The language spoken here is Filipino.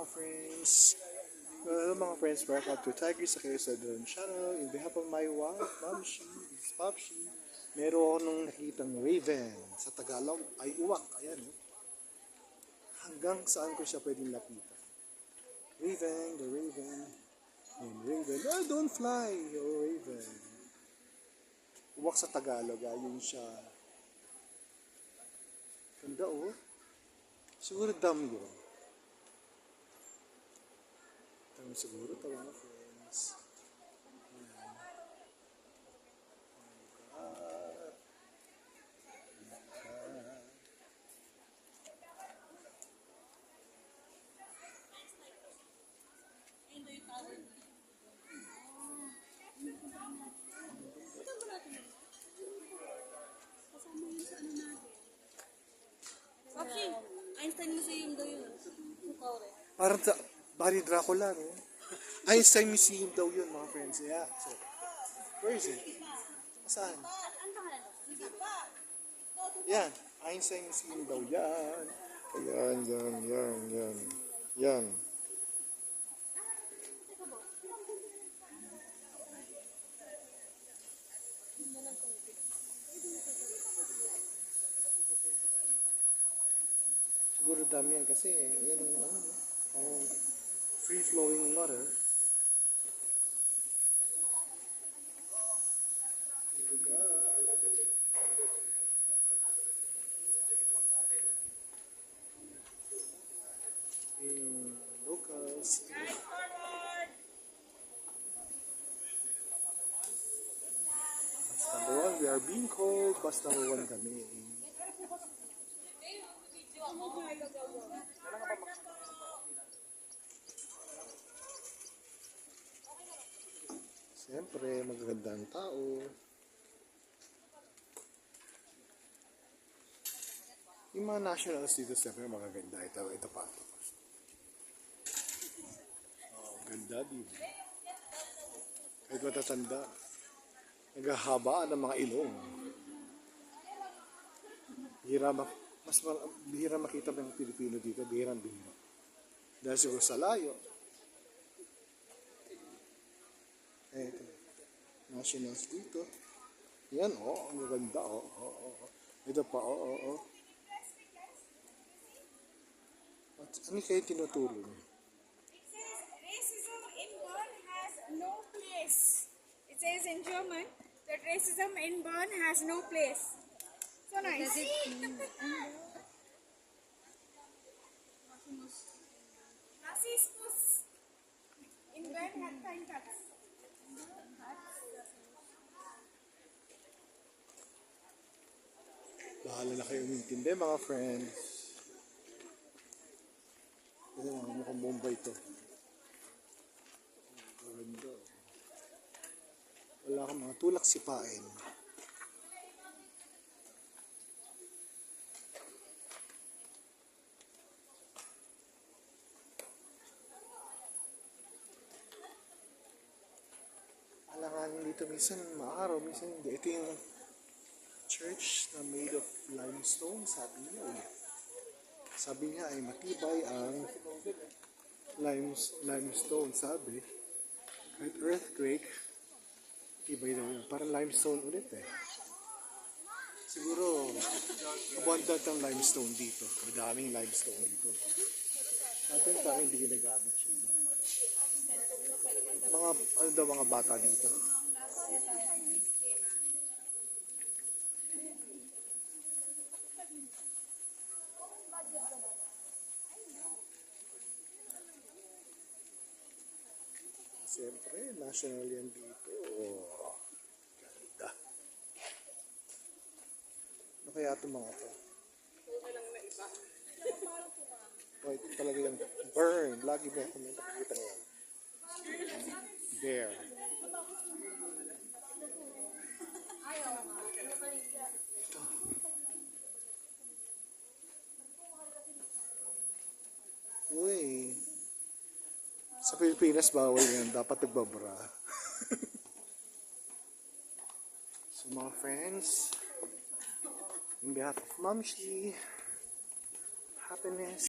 mga friends. Hello mga friends, welcome to Tigers sa Drone Channel. In behalf of my wife, Mamshi, this is Papshi. Meron ako nung nakitang raven. Sa Tagalog ay uwak. Ayan. Hanggang saan ko siya pwedeng lapitan. Raven, the raven. And raven, oh, don't fly, oh raven. Uwak sa Tagalog, ayun siya. Ganda oh. Siguro dam yun. Dam siguro ito mga friends. Papsi, Einstein Museum daw yun. Parang Bari Dracula, no? Einstein Museum daw yun, mga friends. Yeah. So, where is it? Saan? Yan. Einstein Museum daw yan. Yan. Siguro dami yan kasi, yan ang free-flowing water. Locals. Bus number 1, we are being called. Bus number 1 kami. Siyempre, magagandang tao. Yung mga nationals dito, siyempre magaganda. Ito pa. Oh, ganda dito. Kahit matatanda. Naghahabaan ng mga ilong. Bihira makita ng Pilipino dito. Bihira. Dahil siguro sa layo. Ito. Nationals dito. Yan, ang ganda, Ito pa, Ano kayo tinuturo niyo? It says racism in Bern has no place. It says in German that racism in Bern has no place. So nice. Rassismus in Bern hat keinen Platz. Bahala na kayo umintindi mga friends. Mukhang Bombay ito. Ganda. Wala kang mga tulak sipain. Alanganin dito minsan maaraw, minsan hindi. Ito yung church na made of limestone, sabi niya ay matibay ang limestone, sabi. Kahit earthquake, matibay daw yun. Parang limestone ulit Siguro, abundant ang limestone dito. Madaming limestone dito. Natin parang hindi ginagamit siya. Mga bata dito. Siyempre, national yan dito. Ganda. Ano kaya itong mga ito? Ito talaga yung burn. Lagi mo ako nakikita ngayon. There. Uy. Sa Pilipinas, bawal yan. Dapat nagbabara. So mga friends, in behalf of Mamshi, happiness.